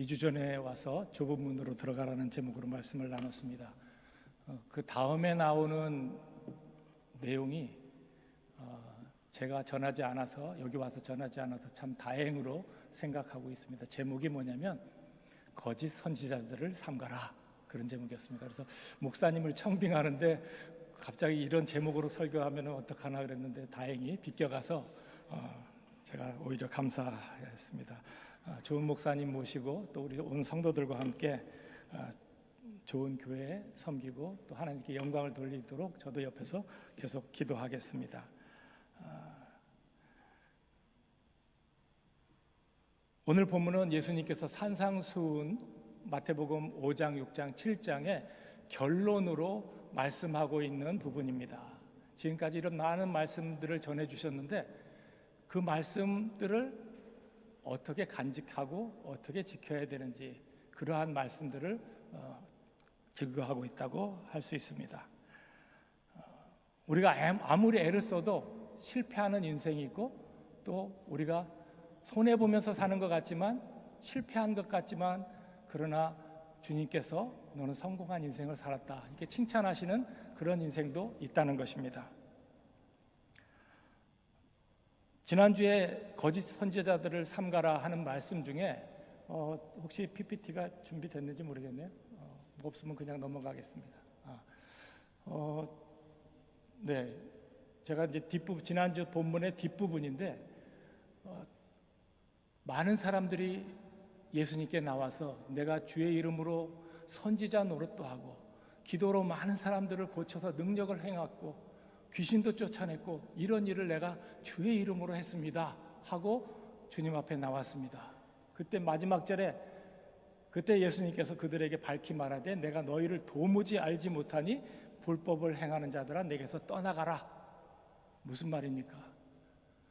2주 전에 와서 좁은 문으로 들어가라는 제목으로 말씀을 나눴습니다. 그 다음에 나오는 내용이 제가 전하지 않아서, 여기 와서 전하지 않아서 참 다행으로 생각하고 있습니다. 제목이 뭐냐면 거짓 선지자들을 삼가라, 그런 제목이었습니다. 그래서 목사님을 청빙하는데 갑자기 이런 제목으로 설교하면 어떡하나 그랬는데 다행히 비껴가서 제가 오히려 감사했습니다. 좋은 목사님 모시고 또 우리 온 성도들과 함께 좋은 교회에 섬기고 또 하나님께 영광을 돌리도록 저도 옆에서 계속 기도하겠습니다. 오늘 본문은 예수님께서 산상수훈 마태복음 5장, 6장, 7장의 결론으로 말씀하고 있는 부분입니다. 지금까지 이런 많은 말씀들을 전해주셨는데 그 말씀들을 어떻게 간직하고 어떻게 지켜야 되는지, 그러한 말씀들을 증거하고 있다고 할 수 있습니다. 우리가 아무리 애를 써도 실패하는 인생이 있고, 또 우리가 손해보면서 사는 것 같지만, 실패한 것 같지만, 그러나 주님께서 너는 성공한 인생을 살았다, 이렇게 칭찬하시는 그런 인생도 있다는 것입니다. 지난주에 거짓 선지자들을 삼가라 하는 말씀 중에 혹시 PPT가 준비됐는지 모르겠네요. 없으면 그냥 넘어가겠습니다. 네, 제가 이제 지난주 본문의 뒷부분인데 많은 사람들이 예수님께 나와서 내가 주의 이름으로 선지자 노릇도 하고 기도로 많은 사람들을 고쳐서 능력을 행했고 귀신도 쫓아냈고 이런 일을 내가 주의 이름으로 했습니다 하고 주님 앞에 나왔습니다. 그때 마지막 절에 그때 예수님께서 그들에게 밝히 말하되 내가 너희를 도무지 알지 못하니 불법을 행하는 자들아 내게서 떠나가라. 무슨 말입니까?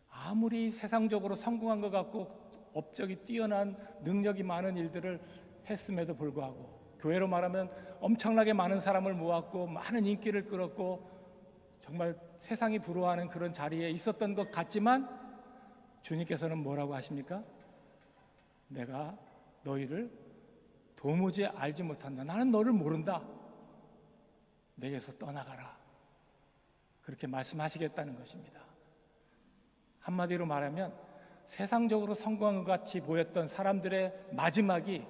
아무리 세상적으로 성공한 것 같고 업적이 뛰어난 능력이 많은 일들을 했음에도 불구하고, 교회로 말하면 엄청나게 많은 사람을 모았고 많은 인기를 끌었고 정말 세상이 부러워하는 그런 자리에 있었던 것 같지만 주님께서는 뭐라고 하십니까? 내가 너희를 도무지 알지 못한다. 나는 너를 모른다. 내게서 떠나가라. 그렇게 말씀하시겠다는 것입니다. 한마디로 말하면 세상적으로 성공한 것 같이 보였던 사람들의 마지막이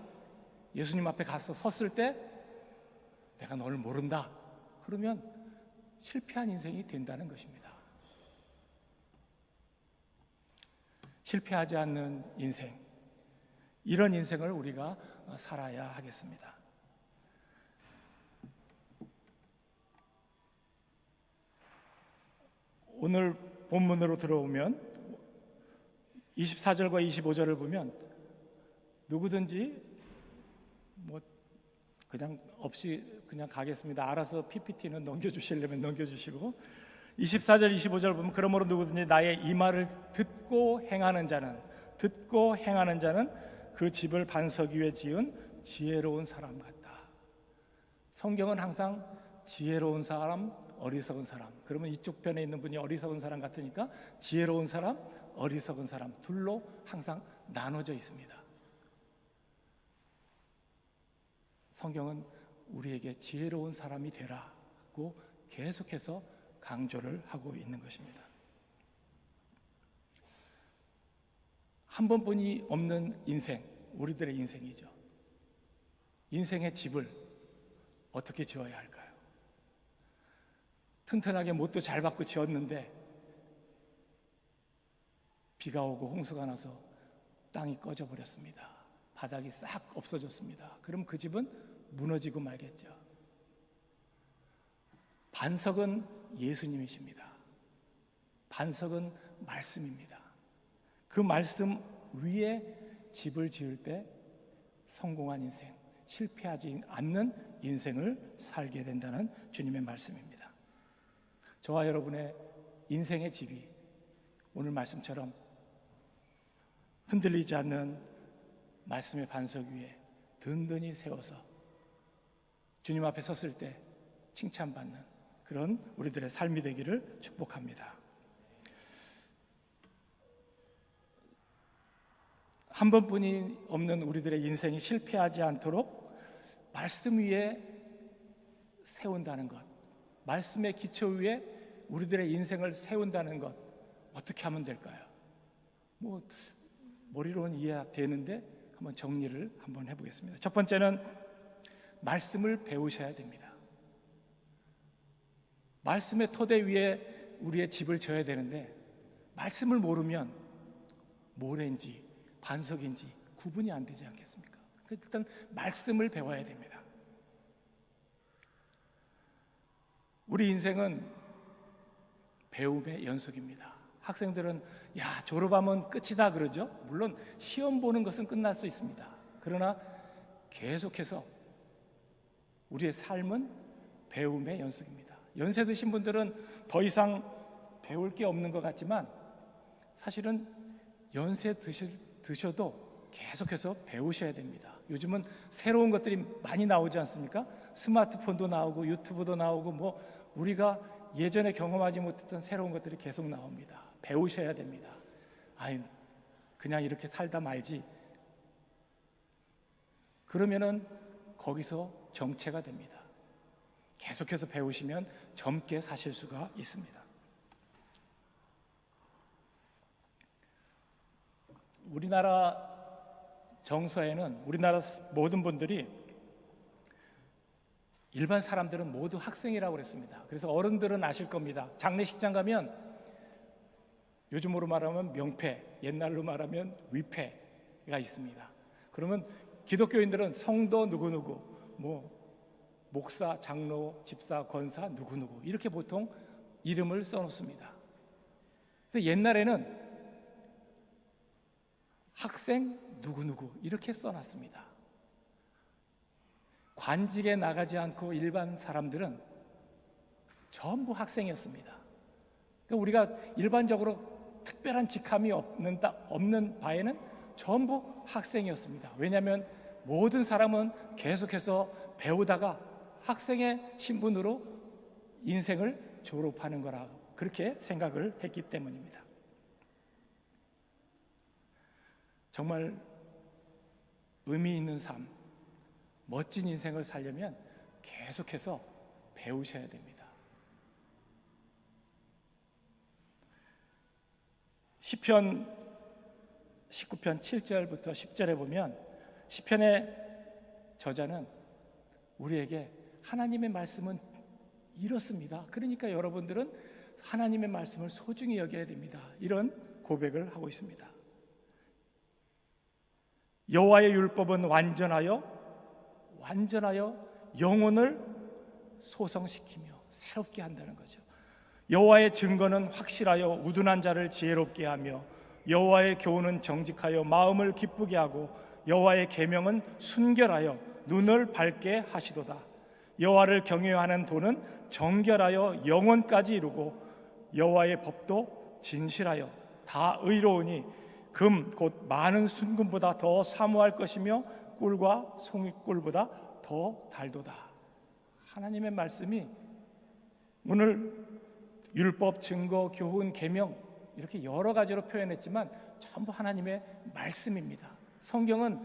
예수님 앞에 가서 섰을 때 내가 너를 모른다. 그러면 실패한 인생이 된다는 것입니다. 실패하지 않는 인생, 이런 인생을 우리가 살아야 하겠습니다. 오늘 본문으로 들어오면 24절과 25절을 보면 누구든지 그냥 없이 그냥 가겠습니다. 알아서 PPT는 넘겨주시려면 넘겨주시고 24절 25절 보면 그러므로 누구든지 나의 이 말을 듣고 행하는 자는 그 집을 반석 위에 지은 지혜로운 사람 같다. 성경은 항상 지혜로운 사람, 어리석은 사람, 그러면 이쪽 편에 있는 분이 어리석은 사람 같으니까 지혜로운 사람, 어리석은 사람 둘로 항상 나눠져 있습니다. 성경은 우리에게 지혜로운 사람이 되라고 계속해서 강조를 하고 있는 것입니다. 한 번뿐이 없는 인생, 우리들의 인생이죠. 인생의 집을 어떻게 지어야 할까요? 튼튼하게 못도 잘 받고 지었는데 비가 오고 홍수가 나서 땅이 꺼져버렸습니다. 바닥이 싹 없어졌습니다. 그럼 그 집은 무너지고 말겠죠. 반석은 예수님이십니다. 반석은 말씀입니다. 그 말씀 위에 집을 지을 때 성공한 인생, 실패하지 않는 인생을 살게 된다는 주님의 말씀입니다. 저와 여러분의 인생의 집이 오늘 말씀처럼 흔들리지 않는 말씀의 반석 위에 든든히 세워서 주님 앞에 섰을 때 칭찬받는 그런 우리들의 삶이 되기를 축복합니다. 한 번뿐이 없는 우리들의 인생이 실패하지 않도록 말씀 위에 세운다는 것, 말씀의 기초 위에 우리들의 인생을 세운다는 것, 어떻게 하면 될까요? 머리로는 이해되는데 한번 정리를 한번 해보겠습니다. 첫 번째는 말씀을 배우셔야 됩니다. 말씀의 토대 위에 우리의 집을 져야 되는데 말씀을 모르면 모래인지 반석인지 구분이 안 되지 않겠습니까? 일단 말씀을 배워야 됩니다. 우리 인생은 배움의 연속입니다. 학생들은 졸업하면 끝이다 그러죠. 물론 시험 보는 것은 끝날 수 있습니다. 그러나 계속해서 우리의 삶은 배움의 연속입니다. 연세 드신 분들은 더 이상 배울 게 없는 것 같지만 사실은 연세 드셔도 계속해서 배우셔야 됩니다. 요즘은 새로운 것들이 많이 나오지 않습니까? 스마트폰도 나오고 유튜브도 나오고 우리가 예전에 경험하지 못했던 새로운 것들이 계속 나옵니다. 배우셔야 됩니다. 그냥 이렇게 살다 말지. 그러면은 거기서 정체가 됩니다. 계속해서 배우시면 젊게 사실 수가 있습니다. 우리나라 정서에는 우리나라 모든 분들이 일반 사람들은 모두 학생이라고 그랬습니다. 그래서 어른들은 아실 겁니다. 장례식장 가면 요즘으로 말하면 명패, 옛날로 말하면 위패가 있습니다. 그러면 기독교인들은 성도 누구누구, 목사, 장로, 집사, 권사 누구누구 이렇게 보통 이름을 써놓습니다. 그래서 옛날에는 학생 누구누구 이렇게 써놨습니다. 관직에 나가지 않고 일반 사람들은 전부 학생이었습니다. 그러니까 우리가 일반적으로 특별한 직함이 없는 바에는 전부 학생이었습니다. 왜냐하면 모든 사람은 계속해서 배우다가 학생의 신분으로 인생을 졸업하는 거라 그렇게 생각을 했기 때문입니다. 정말 의미 있는 삶, 멋진 인생을 살려면 계속해서 배우셔야 됩니다. 시편 19편 7절부터 10절에 보면 시편의 저자는 우리에게 하나님의 말씀은 이렇습니다. 그러니까 여러분들은 하나님의 말씀을 소중히 여겨야 됩니다. 이런 고백을 하고 있습니다. 여호와의 율법은 완전하여 영혼을 소성시키며 새롭게 한다는 거죠. 여호와의 증거는 확실하여 우둔한 자를 지혜롭게 하며 여호와의 교훈은 정직하여 마음을 기쁘게 하고 여호와의 계명은 순결하여 눈을 밝게 하시도다. 여호와를 경외하는 도는 정결하여 영혼까지 이루고 여호와의 법도 진실하여 다 의로우니 금 곧 많은 순금보다 더 사모할 것이며 꿀과 송이꿀보다 더 달도다. 하나님의 말씀이 오늘 율법, 증거, 교훈, 계명 이렇게 여러 가지로 표현했지만 전부 하나님의 말씀입니다. 성경은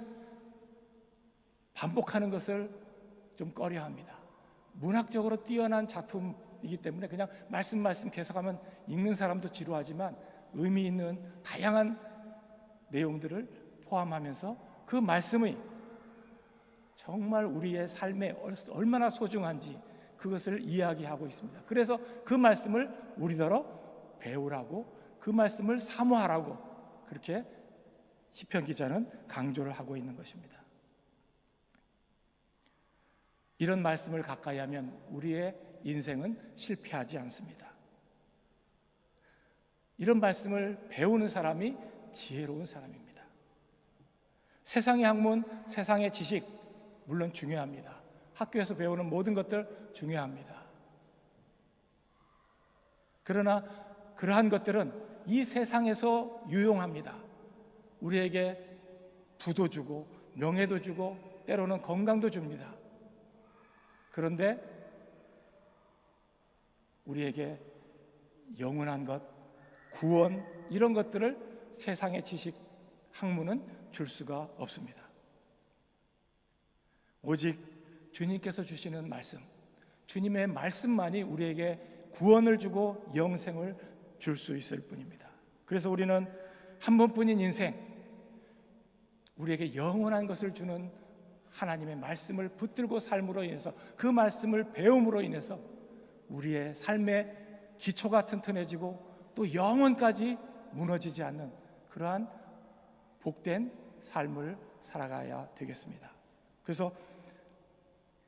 반복하는 것을 좀 꺼려합니다. 문학적으로 뛰어난 작품이기 때문에 그냥 말씀 계속하면 읽는 사람도 지루하지만 의미 있는 다양한 내용들을 포함하면서 그 말씀이 정말 우리의 삶에 얼마나 소중한지 그것을 이야기하고 있습니다. 그래서 그 말씀을 우리더러 배우라고, 그 말씀을 사모하라고 그렇게 시편 기자는 강조를 하고 있는 것입니다. 이런 말씀을 가까이 하면 우리의 인생은 실패하지 않습니다. 이런 말씀을 배우는 사람이 지혜로운 사람입니다. 세상의 학문, 세상의 지식 물론 중요합니다. 학교에서 배우는 모든 것들 중요합니다. 그러나 그러한 것들은 이 세상에서 유용합니다. 우리에게 부도 주고 명예도 주고 때로는 건강도 줍니다. 그런데 우리에게 영원한 것, 구원 이런 것들을 세상의 지식 학문은 줄 수가 없습니다. 오직 주님께서 주시는 말씀, 주님의 말씀만이 우리에게 구원을 주고 영생을 줄 수 있을 뿐입니다. 그래서 우리는 한 번뿐인 인생, 우리에게 영원한 것을 주는 하나님의 말씀을 붙들고 삶으로 인해서, 그 말씀을 배움으로 인해서 우리의 삶의 기초가 튼튼해지고 또 영원까지 무너지지 않는 그러한 복된 삶을 살아가야 되겠습니다. 그래서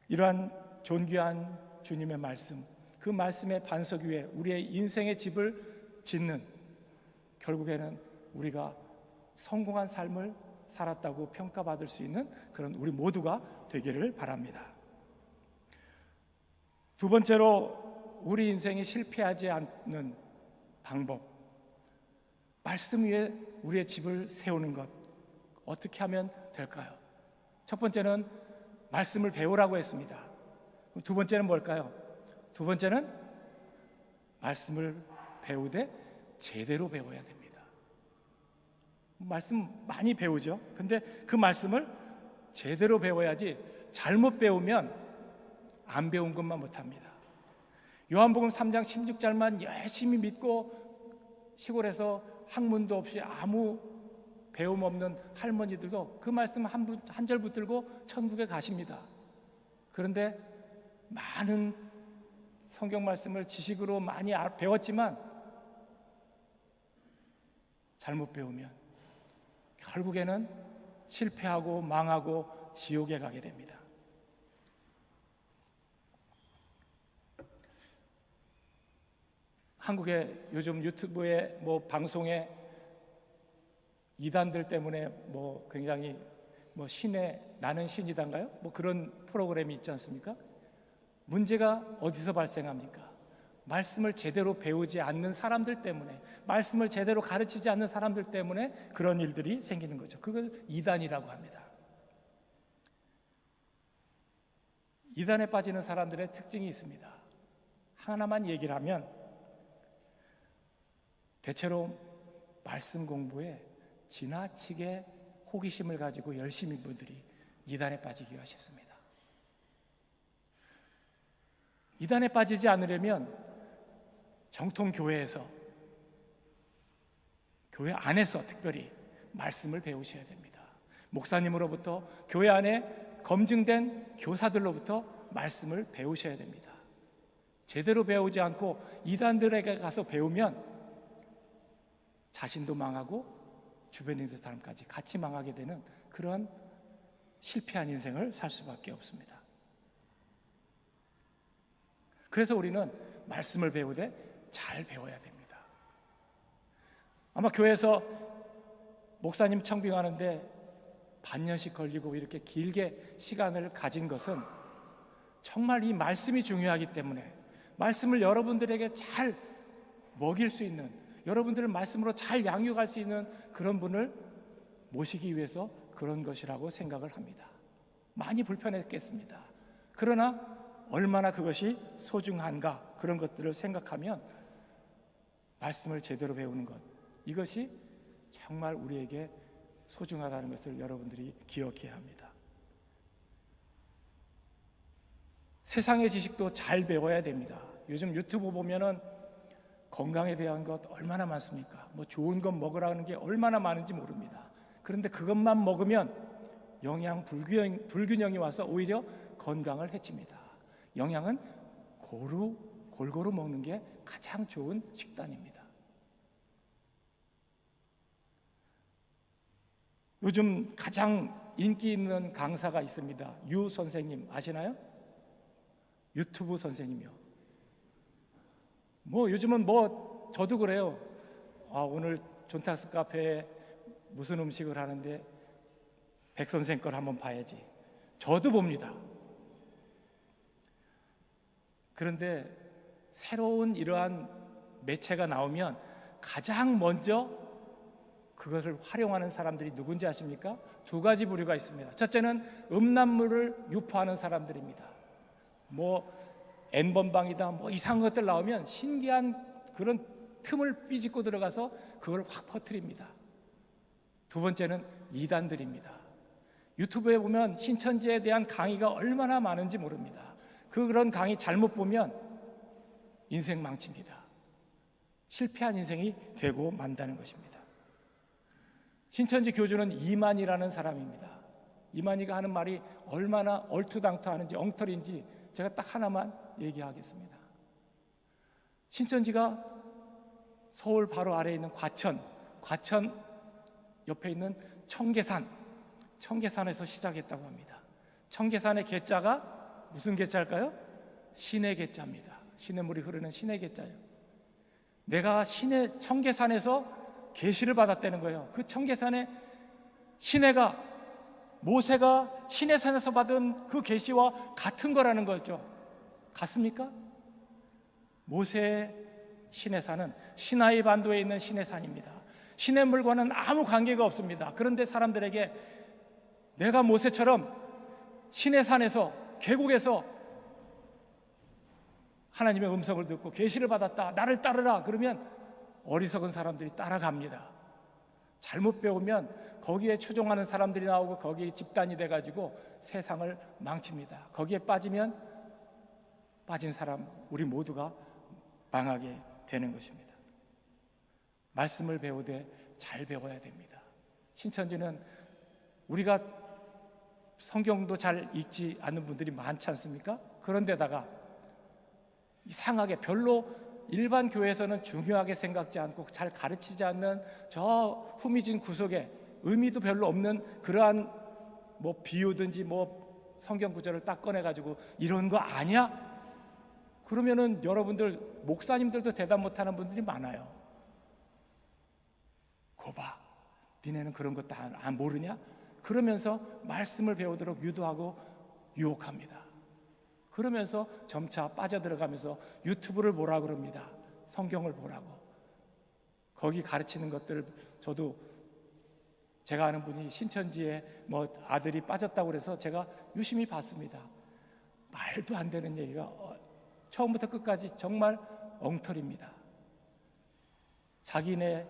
이러한 존귀한 주님의 말씀, 그 말씀의 반석 위에 우리의 인생의 집을 짓는, 결국에는 우리가 성공한 삶을 살았다고 평가받을 수 있는 그런 우리 모두가 되기를 바랍니다. 두 번째로 우리 인생이 실패하지 않는 방법, 말씀 위에 우리의 집을 세우는 것, 어떻게 하면 될까요? 첫 번째는 말씀을 배우라고 했습니다. 두 번째는 뭘까요? 두 번째는 말씀을 배우되 제대로 배워야 됩니다. 말씀 많이 배우죠. 근데 그 말씀을 제대로 배워야지, 잘못 배우면 안 배운 것만 못합니다. 요한복음 3장 16절만 열심히 믿고 시골에서 학문도 없이 아무 배움 없는 할머니들도 그 말씀 한 절 붙들고 천국에 가십니다. 그런데 많은 성경 말씀을 지식으로 많이 배웠지만 잘못 배우면 결국에는 실패하고 망하고 지옥에 가게 됩니다. 한국의 요즘 유튜브에 방송에 이단들 때문에 굉장히 신의 나는 신이단가요? 그런 프로그램이 있지 않습니까? 문제가 어디서 발생합니까? 말씀을 제대로 배우지 않는 사람들 때문에, 말씀을 제대로 가르치지 않는 사람들 때문에 그런 일들이 생기는 거죠. 그걸 이단이라고 합니다. 이단에 빠지는 사람들의 특징이 있습니다. 하나만 얘기를 하면 대체로 말씀 공부에 지나치게 호기심을 가지고 열심인 분들이 이단에 빠지기가 쉽습니다. 이단에 빠지지 않으려면 정통 교회에서, 교회 안에서 특별히 말씀을 배우셔야 됩니다. 목사님으로부터, 교회 안에 검증된 교사들로부터 말씀을 배우셔야 됩니다. 제대로 배우지 않고 이단들에게 가서 배우면 자신도 망하고 주변에 있는 사람까지 같이 망하게 되는 그런 실패한 인생을 살 수밖에 없습니다. 그래서 우리는 말씀을 배우되 잘 배워야 됩니다. 아마 교회에서 목사님 청빙하는데 반년씩 걸리고 이렇게 길게 시간을 가진 것은 정말 이 말씀이 중요하기 때문에, 말씀을 여러분들에게 잘 먹일 수 있는, 여러분들을 말씀으로 잘 양육할 수 있는 그런 분을 모시기 위해서 그런 것이라고 생각을 합니다. 많이 불편했겠습니다. 그러나 얼마나 그것이 소중한가, 그런 것들을 생각하면 말씀을 제대로 배우는 것, 이것이 정말 우리에게 소중하다는 것을 여러분들이 기억해야 합니다. 세상의 지식도 잘 배워야 됩니다. 요즘 유튜브 보면은 건강에 대한 것 얼마나 많습니까? 좋은 것 먹으라는 게 얼마나 많은지 모릅니다. 그런데 그것만 먹으면 영양 불균형이 와서 오히려 건강을 해칩니다. 영양은 골고루 먹는 게 가장 좋은 식단입니다. 요즘 가장 인기 있는 강사가 있습니다. 유 선생님 아시나요? 유튜브 선생님이요. 요즘은 저도 그래요. 오늘 존탁스 카페에 무슨 음식을 하는데 백 선생 걸 한번 봐야지. 저도 봅니다. 그런데 새로운 이러한 매체가 나오면 가장 먼저 그것을 활용하는 사람들이 누군지 아십니까? 두 가지 부류가 있습니다. 첫째는 음란물을 유포하는 사람들입니다. N번방이다 이상한 것들 나오면 신기한 그런 틈을 삐짓고 들어가서 그걸 확 퍼뜨립니다. 두 번째는 이단들입니다. 유튜브에 보면 신천지에 대한 강의가 얼마나 많은지 모릅니다. 그런 강의 잘못 보면 인생 망칩니다. 실패한 인생이 되고 만다는 것입니다. 신천지 교주는 이만희라는 사람입니다. 이만희가 하는 말이 얼마나 얼토당토하는지 엉터리인지 제가 딱 하나만 얘기하겠습니다. 신천지가 서울 바로 아래에 있는 과천 옆에 있는 청계산에서 시작했다고 합니다. 청계산의 계자가 무슨 계자일까요? 신의 계자입니다. 신의 물이 흐르는 신의 계자예요. 내가 청계산에서 계시를 받았다는 거예요. 그 청계산의 모세가 신의 산에서 받은 그 계시와 같은 거라는 거죠. 같습니까? 모세의 신의 산은 시나이 반도에 있는 신의 산입니다. 신의 물과는 아무 관계가 없습니다. 그런데 사람들에게 내가 모세처럼 신의 산에서 계곡에서 하나님의 음성을 듣고 계시를 받았다, 나를 따르라 그러면 어리석은 사람들이 따라갑니다. 잘못 배우면 거기에 추종하는 사람들이 나오고 거기에 집단이 돼가지고 세상을 망칩니다. 거기에 빠진 사람 우리 모두가 망하게 되는 것입니다. 말씀을 배우되 잘 배워야 됩니다. 신천지는 우리가 성경도 잘 읽지 않는 분들이 많지 않습니까? 그런데다가 이상하게 별로 일반 교회에서는 중요하게 생각지 않고 잘 가르치지 않는 저 후미진 구석에 의미도 별로 없는 그러한 비유든지 성경 구절을 딱 꺼내가지고 이런 거 아니야? 그러면은 여러분들 목사님들도 대답 못하는 분들이 많아요. 거봐, 니네는 그런 거 다 모르냐? 그러면서 말씀을 배우도록 유도하고 유혹합니다. 그러면서 점차 빠져들어가면서 유튜브를 보라 그럽니다. 성경을 보라고. 거기 가르치는 것들 제가 아는 분이 신천지에 아들이 빠졌다고 그래서 제가 유심히 봤습니다. 말도 안 되는 얘기가 처음부터 끝까지 정말 엉터리입니다. 자기네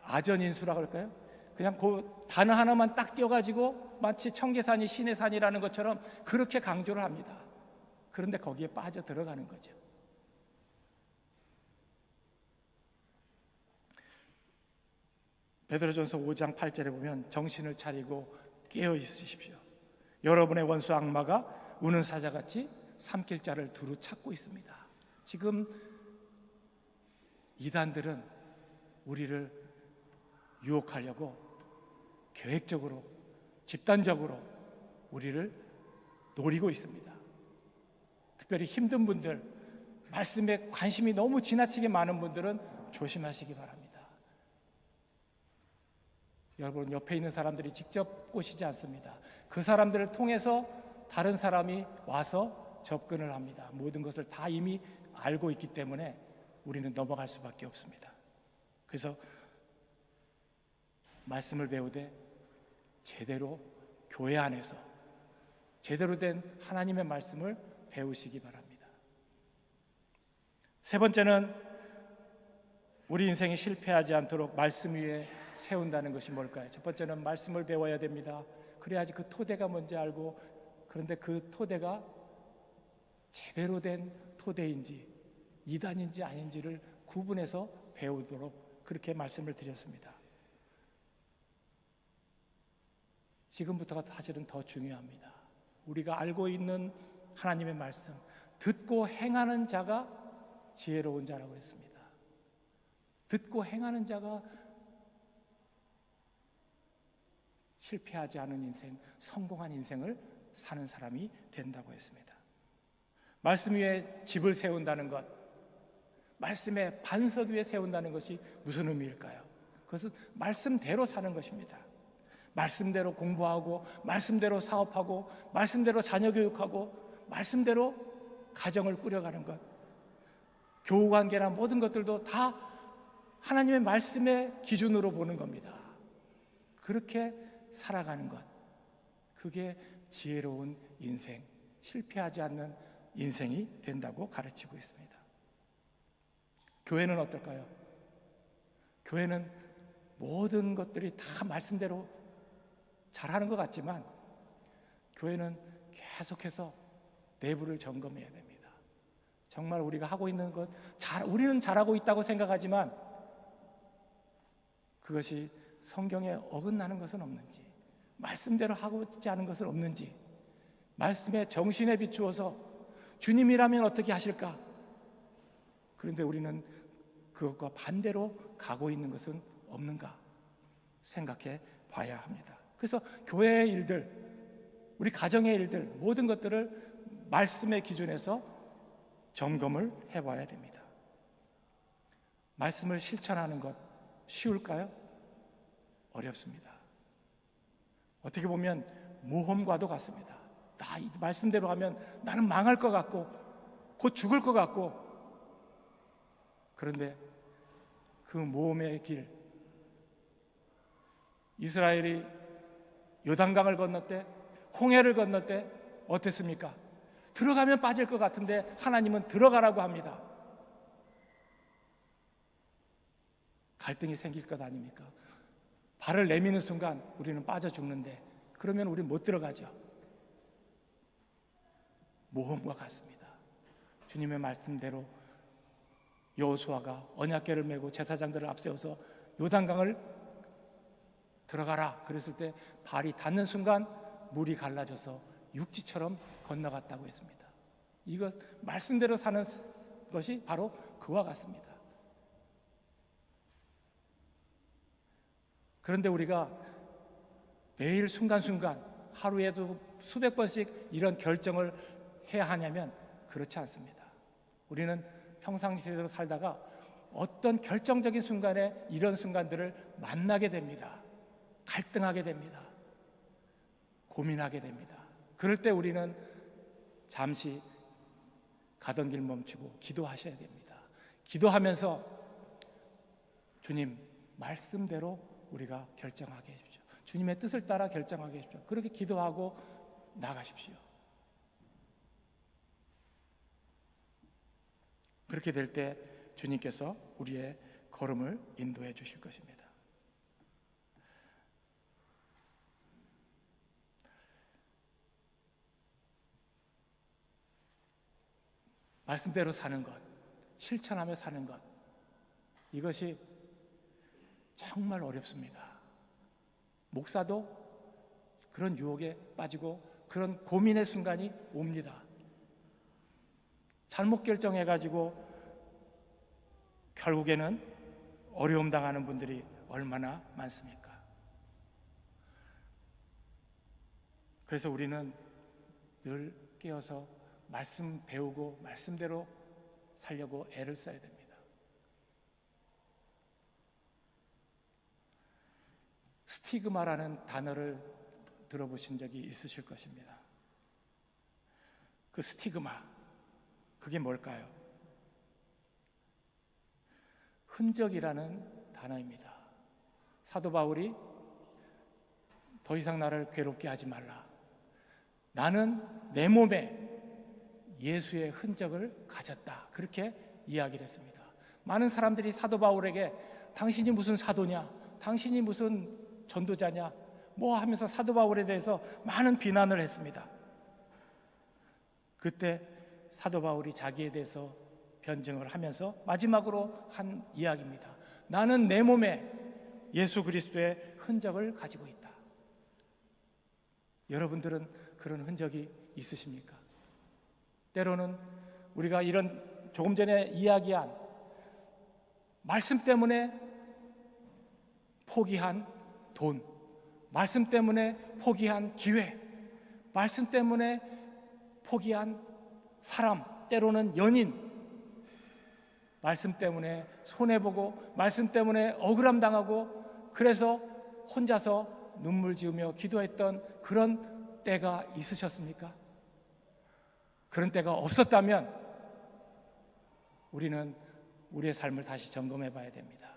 아전인수라고 할까요? 그냥 그 단어 하나만 딱 띄워가지고 마치 청계산이 신의 산이라는 것처럼 그렇게 강조를 합니다. 그런데 거기에 빠져 들어가는 거죠. 베드로전서 5장 8절에 보면 정신을 차리고 깨어 있으십시오. 여러분의 원수 악마가 우는 사자같이 삼킬 자를 두루 찾고 있습니다. 지금 이단들은 우리를 유혹하려고 계획적으로 집단적으로 우리를 노리고 있습니다. 특별히 힘든 분들, 말씀에 관심이 너무 지나치게 많은 분들은 조심하시기 바랍니다. 여러분, 옆에 있는 사람들이 직접 꼬시지 않습니다. 그 사람들을 통해서 다른 사람이 와서 접근을 합니다. 모든 것을 다 이미 알고 있기 때문에 우리는 넘어갈 수밖에 없습니다. 그래서 말씀을 배우되 제대로 교회 안에서 제대로 된 하나님의 말씀을 배우시기 바랍니다. 세 번째는 우리 인생이 실패하지 않도록 말씀 위에 세운다는 것이 뭘까요? 첫 번째는 말씀을 배워야 됩니다. 그래야지 그 토대가 뭔지 알고, 그런데 그 토대가 제대로 된 토대인지 이단인지 아닌지를 구분해서 배우도록 그렇게 말씀을 드렸습니다. 지금부터가 사실은 더 중요합니다. 우리가 알고 있는 하나님의 말씀, 듣고 행하는 자가 지혜로운 자라고 했습니다. 듣고 행하는 자가 실패하지 않은 인생, 성공한 인생을 사는 사람이 된다고 했습니다. 말씀 위에 집을 세운다는 것, 말씀의 반석 위에 세운다는 것이 무슨 의미일까요? 그것은 말씀대로 사는 것입니다. 말씀대로 공부하고, 말씀대로 사업하고, 말씀대로 자녀 교육하고, 말씀대로 가정을 꾸려가는 것, 교우관계나 모든 것들도 다 하나님의 말씀의 기준으로 보는 겁니다. 그렇게 살아가는 것, 그게 지혜로운 인생, 실패하지 않는 인생이 된다고 가르치고 있습니다. 교회는 어떨까요? 교회는 모든 것들이 다 말씀대로 잘하는 것 같지만 교회는 계속해서 내부를 점검해야 됩니다. 정말 우리가 하고 있는 것 우리는 잘하고 있다고 생각하지만 그것이 성경에 어긋나는 것은 없는지, 말씀대로 하고 있지 않은 것은 없는지, 말씀의 정신에 비추어서 주님이라면 어떻게 하실까? 그런데 우리는 그것과 반대로 가고 있는 것은 없는가 생각해 봐야 합니다. 그래서 교회의 일들, 우리 가정의 일들, 모든 것들을 말씀의 기준에서 점검을 해봐야 됩니다. 말씀을 실천하는 것 쉬울까요? 어렵습니다. 어떻게 보면 모험과도 같습니다. 나 이 말씀대로 하면 나는 망할 것 같고 곧 죽을 것 같고, 그런데 그 모험의 길, 이스라엘이 요단강을 건널 때, 홍해를 건널 때 어땠습니까? 들어가면 빠질 것 같은데 하나님은 들어가라고 합니다. 갈등이 생길 것 아닙니까? 발을 내미는 순간 우리는 빠져 죽는데 그러면 우리 못 들어가죠. 모험과 같습니다. 주님의 말씀대로 여호수아가 언약궤를 메고 제사장들을 앞세워서 요단강을 들어가라 그랬을 때 발이 닿는 순간 물이 갈라져서 육지처럼 건너갔다고 했습니다. 이것 말씀대로 사는 것이 바로 그와 같습니다. 그런데 우리가 매일 순간순간 하루에도 수백 번씩 이런 결정을 해야 하냐면 그렇지 않습니다. 우리는 평상시대로 살다가 어떤 결정적인 순간에 이런 순간들을 만나게 됩니다. 갈등하게 됩니다. 고민하게 됩니다. 그럴 때 우리는 잠시 가던 길 멈추고 기도하셔야 됩니다. 기도하면서 주님 말씀대로 우리가 결정하게 해주십시오. 주님의 뜻을 따라 결정하게 해주십시오. 그렇게 기도하고 나가십시오. 그렇게 될 때 주님께서 우리의 걸음을 인도해 주실 것입니다. 말씀대로 사는 것, 실천하며 사는 것, 이것이 정말 어렵습니다. 목사도 그런 유혹에 빠지고 그런 고민의 순간이 옵니다. 잘못 결정해가지고 결국에는 어려움 당하는 분들이 얼마나 많습니까? 그래서 우리는 늘 깨어서 말씀 배우고 말씀대로 살려고 애를 써야 됩니다. 스티그마라는 단어를 들어보신 적이 있으실 것입니다. 그 스티그마, 그게 뭘까요? 흔적이라는 단어입니다. 사도 바울이 더 이상 나를 괴롭게 하지 말라. 나는 내 몸에 예수의 흔적을 가졌다. 그렇게 이야기를 했습니다. 많은 사람들이 사도 바울에게 당신이 무슨 사도냐? 당신이 무슨 전도자냐? 뭐 하면서 사도 바울에 대해서 많은 비난을 했습니다. 그때 사도 바울이 자기에 대해서 변증을 하면서 마지막으로 한 이야기입니다. 나는 내 몸에 예수 그리스도의 흔적을 가지고 있다. 여러분들은 그런 흔적이 있으십니까? 때로는 우리가 이런 조금 전에 이야기한 말씀 때문에 포기한 돈, 말씀 때문에 포기한 기회, 말씀 때문에 포기한 사람, 때로는 연인, 말씀 때문에 손해보고 말씀 때문에 억울함 당하고 그래서 혼자서 눈물 지으며 기도했던 그런 때가 있으셨습니까? 그런 때가 없었다면 우리는 우리의 삶을 다시 점검해 봐야 됩니다.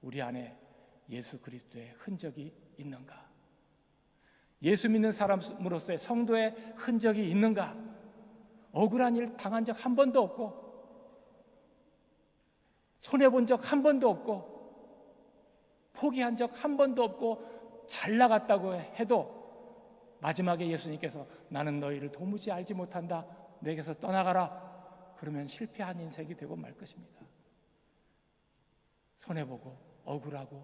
우리 안에 예수 그리스도의 흔적이 있는가? 예수 믿는 사람으로서의 성도의 흔적이 있는가? 억울한 일 당한 적 한 번도 없고 손해본 적 한 번도 없고 포기한 적 한 번도 없고 잘 나갔다고 해도 마지막에 예수님께서 나는 너희를 도무지 알지 못한다, 내게서 떠나가라, 그러면 실패한 인생이 되고 말 것입니다. 손해보고 억울하고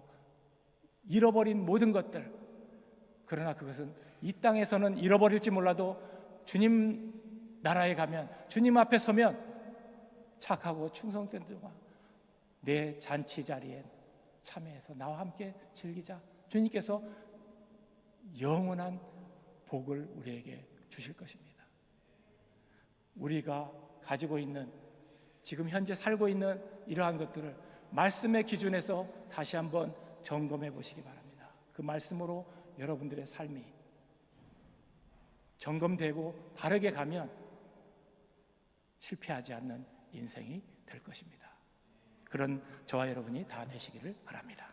잃어버린 모든 것들, 그러나 그것은 이 땅에서는 잃어버릴지 몰라도 주님 나라에 가면, 주님 앞에 서면 착하고 충성된 자가 내 잔치 자리에 참여해서 나와 함께 즐기자. 주님께서 영원한 복을 우리에게 주실 것입니다. 우리가 가지고 있는, 지금 현재 살고 있는 이러한 것들을 말씀의 기준에서 다시 한번 점검해 보시기 바랍니다. 그 말씀으로 여러분들의 삶이 점검되고 바르게 가면 실패하지 않는 인생이 될 것입니다. 그런 저와 여러분이 다 되시기를 바랍니다.